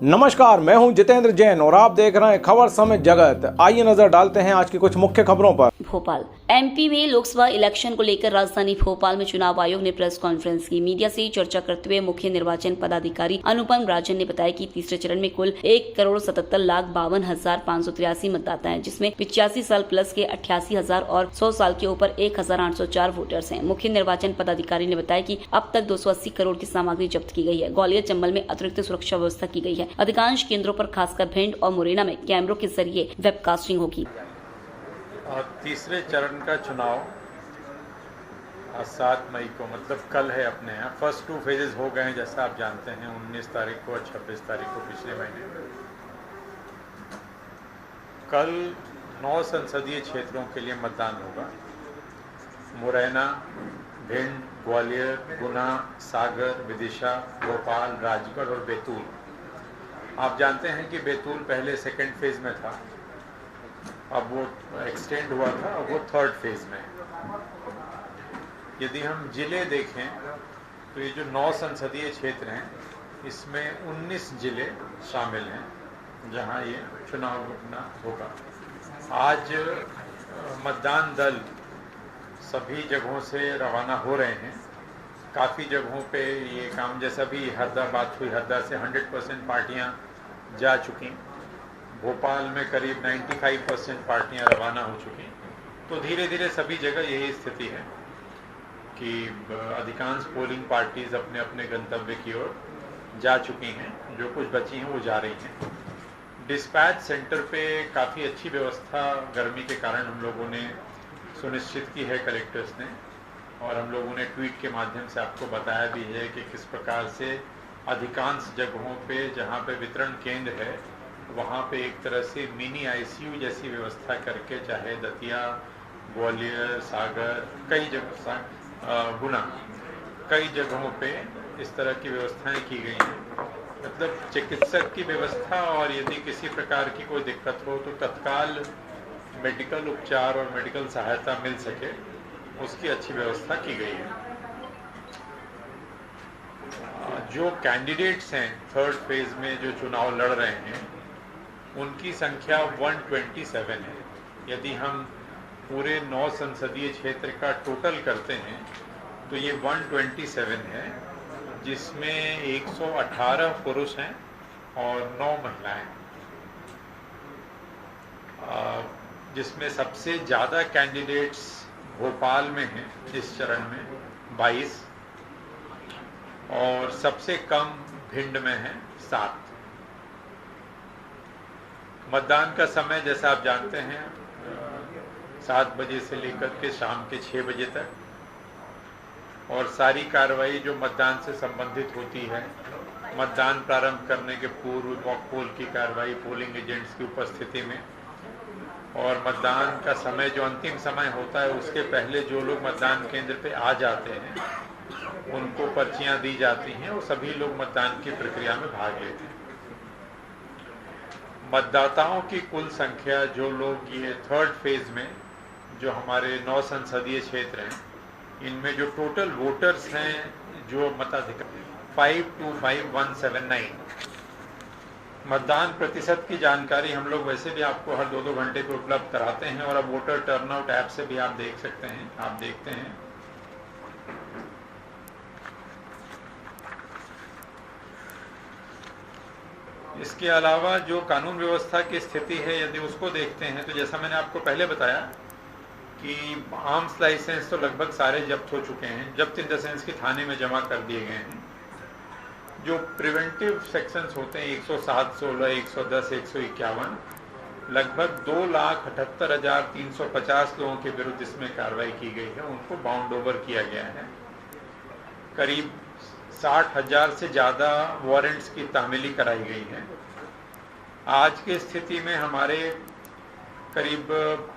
नमस्कार, मैं हूं जितेंद्र जैन और आप देख रहे हैं खबर समय जगत। आइए नजर डालते हैं आज की कुछ मुख्य खबरों पर। भोपाल एमपी में लोकसभा इलेक्शन को लेकर राजधानी भोपाल में चुनाव आयोग ने प्रेस कॉन्फ्रेंस की। मीडिया से चर्चा करते हुए मुख्य निर्वाचन पदाधिकारी अनुपम राजन ने बताया कि तीसरे चरण में कुल 1,77,52,583 मतदाता हैं, जिसमें 85 साल प्लस के 88,000 और 100 साल के ऊपर 1,804 वोटर्स हैं। मुख्य निर्वाचन पदाधिकारी ने बताया कि अब तक 280 करोड़ की सामग्री जब्त की गई है। ग्वालियर चंबल में अतिरिक्त सुरक्षा व्यवस्था की गई है। अधिकांश केंद्रों पर खासकर भिंड और मुरैना में कैमरों के जरिए वेबकास्टिंग होगी। तीसरे चरण का चुनाव 7 मई को मतलब कल है अपने यहाँ। फर्स्ट 2 फेजेस हो गए हैं, जैसा आप जानते हैं, 19 तारीख को और 26 तारीख को पिछले महीने। कल 9 संसदीय क्षेत्रों के लिए मतदान होगा। मुरैना, भिंड, ग्वालियर, गुना, सागर, विदिशा, भोपाल, राजगढ़ और बैतूल। आप जानते हैं कि बैतूल पहले सेकेंड फेज में था, अब वो एक्सटेंड हुआ था, अब वो थर्ड फेज में है। यदि हम जिले देखें तो ये जो 9 संसदीय क्षेत्र हैं, इसमें 19 जिले शामिल हैं जहां ये चुनाव होगा। आज मतदान दल सभी जगहों से रवाना हो रहे हैं। काफ़ी जगहों पे ये काम, जैसा भी हरदा बात हुई, हरदा से 100% पार्टियां जा चुकी। भोपाल में करीब 95% पार्टियां रवाना हो चुकी। तो धीरे धीरे सभी जगह यही स्थिति है कि अधिकांश पोलिंग पार्टीज अपने अपने गंतव्य की ओर जा चुकी हैं। जो कुछ बची हैं वो जा रही हैं। डिस्पैच सेंटर पे काफ़ी अच्छी व्यवस्था गर्मी के कारण हम लोगों ने सुनिश्चित की है कलेक्टर्स ने, और हम लोगों ने ट्वीट के माध्यम से आपको बताया भी है कि किस प्रकार से अधिकांश जगहों पे जहाँ पे वितरण केंद्र है वहाँ पे एक तरह से मिनी आईसीयू जैसी व्यवस्था करके, चाहे दतिया, ग्वालियर, सागर, कई जगह, गुना, कई जगहों पे इस तरह की व्यवस्थाएं की गई हैं। मतलब चिकित्सक की व्यवस्था, और यदि किसी प्रकार की कोई दिक्कत हो तो तत्काल मेडिकल उपचार और मेडिकल सहायता मिल सके, उसकी अच्छी व्यवस्था की गई है। जो कैंडिडेट्स हैं थर्ड फेज में जो चुनाव लड़ रहे हैं, उनकी संख्या 127 है। यदि हम पूरे 9 संसदीय क्षेत्र का टोटल करते हैं तो ये 127 है, जिसमें 118 पुरुष हैं और 9 महिलाएं। जिसमें सबसे ज़्यादा कैंडिडेट्स भोपाल में हैं इस चरण में 22, और सबसे कम भिंड में है 7। मतदान का समय जैसा आप जानते हैं 7 बजे से लेकर के शाम के 6 बजे तक, और सारी कार्रवाई जो मतदान से संबंधित होती है, मतदान प्रारंभ करने के पूर्व मॉक पोल की कार्रवाई पोलिंग एजेंट्स की उपस्थिति में, और मतदान का समय जो अंतिम समय होता है उसके पहले जो लोग मतदान केंद्र पे आ जाते हैं उनको पर्चियां दी जाती हैं और सभी लोग मतदान की प्रक्रिया में भाग लेते हैं। मतदाताओं की कुल संख्या, जो लोग ये थर्ड फेज में जो हमारे 9 संसदीय क्षेत्र हैं, इनमें जो टोटल वोटर्स हैं, जो मताधिकार 525,179। मतदान प्रतिशत की जानकारी हम लोग वैसे भी आपको हर 2-2 घंटे पे उपलब्ध कराते हैं, और अब वोटर टर्नआउट ऐप से भी आप देख सकते हैं, आप देखते हैं। इसके अलावा जो कानून व्यवस्था की स्थिति है, यदि उसको देखते हैं तो जैसा मैंने आपको पहले बताया कि आर्म्स लाइसेंस तो लगभग सारे जब्त हो चुके हैं। जब्त इन द सेंस कि थाने में जमा कर दिए गए हैं। जो प्रिवेंटिव सेक्शंस होते हैं 107, 16, 110, 151, लगभग 2,78,350 लोगों के विरुद्ध इसमें कार्रवाई की गई है। उनको बाउंड ओवर किया गया है। करीब 60,000 से ज़्यादा वारंट्स की तामीली कराई गई है। आज की स्थिति में हमारे करीब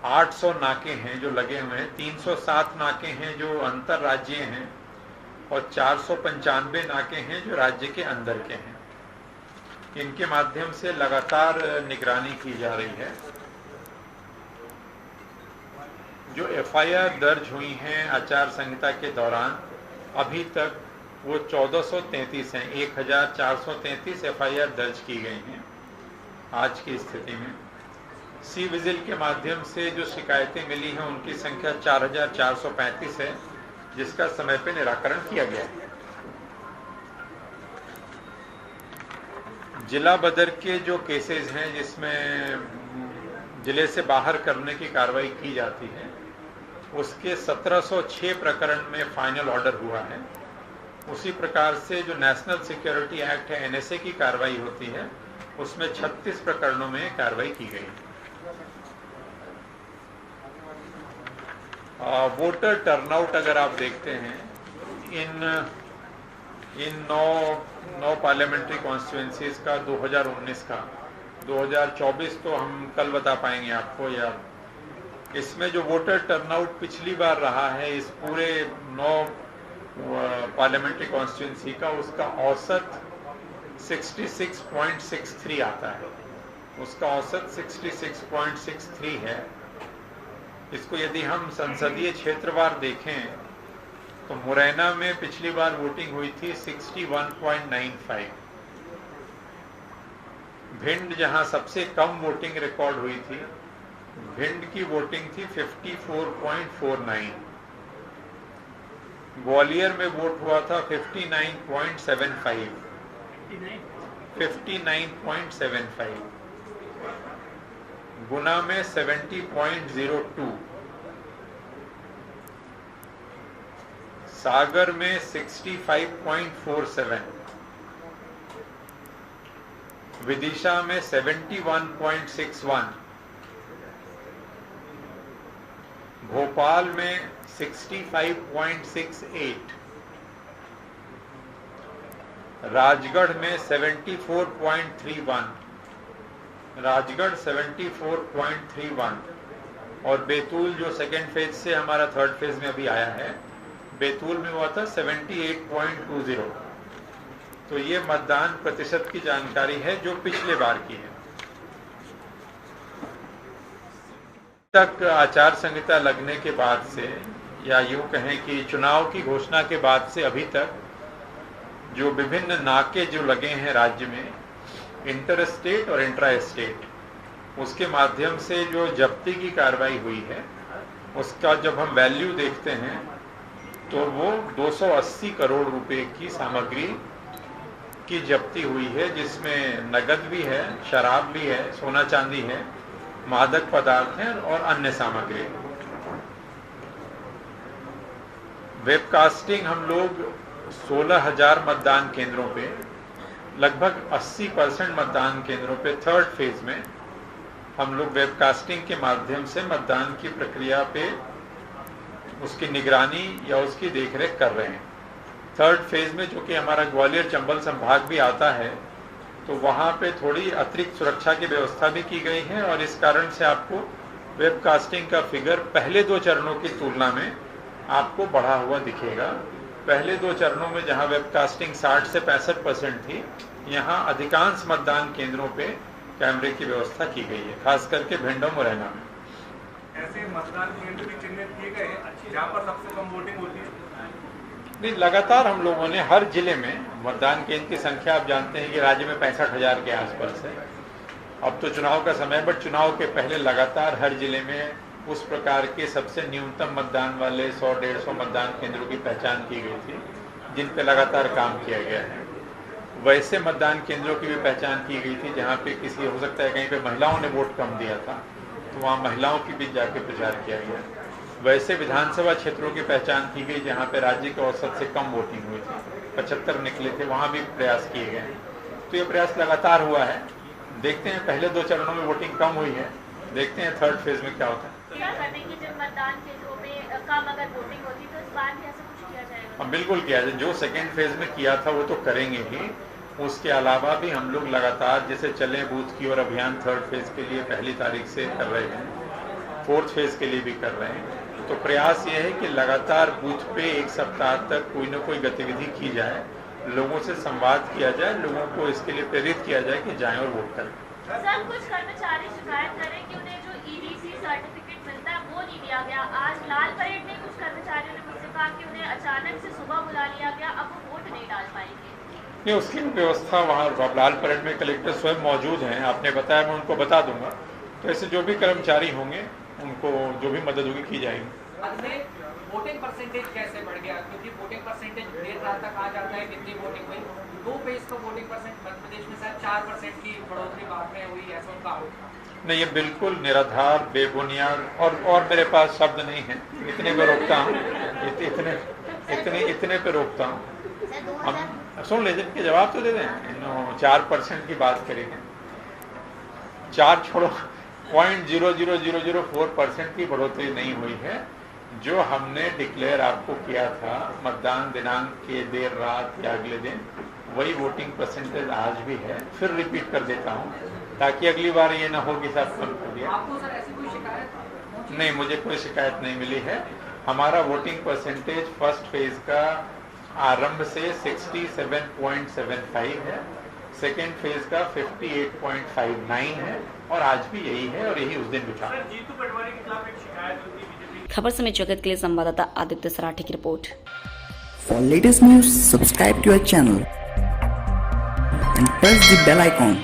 800 नाके हैं जो लगे हुए हैं, 307 नाके हैं जो अंतर्राज्यीय हैं, और 495 नाके हैं जो राज्य के अंदर के हैं। इनके माध्यम से लगातार निगरानी की जा रही है। जो एफआईआर दर्ज हुई हैं आचार संहिता के दौरान, अभी तक वो 1433 हैं। 1433 FIR दर्ज की गई हैं आज की स्थिति में। सी विजिल के माध्यम से जो शिकायतें मिली हैं उनकी संख्या 4435 है, जिसका समय पे निराकरण किया गया है। जिला बदर के जो केसेस हैं जिसमें जिले से बाहर करने की कार्रवाई की जाती है, उसके 1706 प्रकरण में फाइनल ऑर्डर हुआ है। उसी प्रकार से जो नेशनल सिक्योरिटी एक्ट है NSA की कार्रवाई होती है, उसमें 36 प्रकरणों में कार्रवाई की गई। वोटर टर्नआउट अगर आप देखते हैं इन नौ पार्लियामेंट्री कॉन्स्टिट्यूएंसीज का 2019 का, 2024 तो हम कल बता पाएंगे आपको, या इसमें जो वोटर टर्नआउट पिछली बार रहा है इस पूरे 9 पार्लियामेंट्री कॉन्स्टिट्यूएंसी का, उसका औसत 66.63 आता है। उसका औसत 66.63 है। इसको यदि हम संसदीय क्षेत्रवार देखें तो मुरैना में पिछली बार वोटिंग हुई थी 61.95। भिंड जहां सबसे कम वोटिंग रिकॉर्ड हुई थी, भिंड की वोटिंग थी 54.49। ग्वालियर में वोट हुआ था 59.75। 59.75। गुना में 70.02। सागर में 65.47। विदिशा में 71.61। भोपाल में 65.68। राजगढ़ में 74.31। राजगढ़ 74.31। और बैतूल जो सेकेंड फेज से हमारा थर्ड फेज में अभी आया है, बैतूल में हुआ था 78.20। तो ये मतदान प्रतिशत की जानकारी है जो पिछले बार की है। तक आचार संहिता लगने के बाद से, या यूं कहें कि चुनाव की घोषणा के बाद से अभी तक जो विभिन्न नाके जो लगे हैं राज्य में, इंटर स्टेट और इंट्रा स्टेट, उसके माध्यम से जो जब्ती की कार्रवाई हुई है उसका जब हम वैल्यू देखते हैं तो वो 280 करोड़ रुपए की सामग्री की जब्ती हुई है, जिसमें नगद भी है, शराब भी है, सोना चांदी है, मादक पदार्थ हैं और अन्य सामग्री। वेबकास्टिंग हम लोग 16,000 मतदान केंद्रों पे, लगभग 80% मतदान केंद्रों पे थर्ड फेज में हम लोग वेबकास्टिंग के माध्यम से मतदान की प्रक्रिया पे उसकी निगरानी या उसकी देखरेख कर रहे हैं। थर्ड फेज में जो कि हमारा ग्वालियर चंबल संभाग भी आता है, तो वहाँ पे थोड़ी अतिरिक्त सुरक्षा की व्यवस्था भी की गई है और इस कारण से आपको वेबकास्टिंग का फिगर पहले 2 चरणों की तुलना में आपको बढ़ा हुआ दिखेगा। पहले 2 चरणों में जहाँ वेबकास्टिंग 60 से 65% थी, यहाँ अधिकांश मतदान केंद्रों पे कैमरे की व्यवस्था की गई है, खास करके भिंड और मुरैना में। ऐसे मतदान केंद्र भी चिन्हित किए गए जहाँ पर सबसे कम वोटिंग होती है? नहीं, लगातार हम लोगों ने हर जिले में मतदान केंद्र की संख्या, आप जानते हैं कि राज्य में 65,000 के आसपास है। अब तो चुनाव का समय, बट चुनाव के पहले लगातार हर जिले में उस प्रकार के सबसे न्यूनतम मतदान वाले 100-150 मतदान केंद्रों की पहचान की गई थी, जिन पे लगातार काम किया गया है। वैसे मतदान केंद्रों की भी पहचान की गई थी जहाँ पे किसी, हो सकता है कहीं पे महिलाओं ने वोट कम दिया था, तो वहाँ महिलाओं की भी जाके प्रचार किया गया। वैसे विधानसभा क्षेत्रों की पहचान की गई जहाँ पे राज्य के औसत से कम वोटिंग हुई थी, 75 निकले थे, वहाँ भी प्रयास किए गए। तो ये प्रयास लगातार हुआ है। देखते हैं, पहले 2 चरणों में वोटिंग कम हुई है, देखते हैं थर्ड फेज में क्या होता है। क्या करने की जब मतदान केंद्रों में कम अगर वोटिंग होती तो इस बार भी ऐसा कुछ किया जाएगा? हम बिल्कुल किया जाए, जो सेकेंड फेज में किया था वो तो करेंगे ही। उसके अलावा भी हम लोग लगातार जैसे चले बूथ की और अभियान थर्ड फेज के लिए 1 तारीख से कर रहे हैं, 4th फेज के लिए भी कर रहे हैं। तो प्रयास ये है कि लगातार बूथ पे 1 सप्ताह तक कोई न कोई गतिविधि की जाए, लोगों से संवाद किया जाए, लोगों को इसके लिए प्रेरित किया जाए कि जाएं और वोट करें। सर, कुछ कर्मचारी शिकायत करें कि उन्हें जो EDC सर्टिफिकेट मिलता है वो नहीं दिया गया। आज लाल परेड में कुछ कर्मचारियों ने मुझसे कहा कि उन्हें अचानक से सुबह बुला लिया गया, अब वो वोट नहीं डाल पाएंगे? नहीं, उसकी व्यवस्था वहाँ लाल परेड में कलेक्टर स्वयं मौजूद हैं। आपने बताया, मैं उनको बता दूंगा। तो ऐसे जो भी कर्मचारी होंगे उनको जो भी मदद होगी की जाएगी। वोटिंग परसेंटेज कैसे बढ़ गया? क्योंकि वोटिंग परसेंटेज देर रात तक आ जाता है कितनी वोटिंग हुई। 2 फेज का वोटिंग परसेंट मध्य प्रदेश में शायद 4% की बढ़ोतरी बाद में हुई, ऐसा उनका आरोप। नहीं, ये बिल्कुल निराधार, बेबुनियाद और मेरे पास शब्द नहीं है। इतने पे रोकता हूँ, इतने पे रोकता हूँ। हम सुन लीजिए, इनके जवाब तो दे दें। 4% की बात करेंगे, 4 छोड़ो, 0.00004% की बढ़ोतरी नहीं हुई है। जो हमने डिक्लेयर आपको किया था मतदान दिनांक के देर रात या अगले दिन, वही वोटिंग परसेंटेज आज भी है। फिर रिपीट कर देता हूँ ताकि अगली बार ये ना हो कि सब कम कर दिया। आपको सर ऐसी कोई शिकायत? नहीं, मुझे कोई शिकायत नहीं मिली है। हमारा वोटिंग परसेंटेज फर्स्ट फेज का आरंभ से 67.75 है, सेकेंड फेज का 58.59 है और आज भी यही है और यही उस दिन भी था। जीतू पटवारी के खिलाफ एक शिकायत होती है बीजेपी। खबर समय जगत के लिए संवाददाता आदित्य सराठी की report. For latest news, subscribe to our channel and press the bell icon.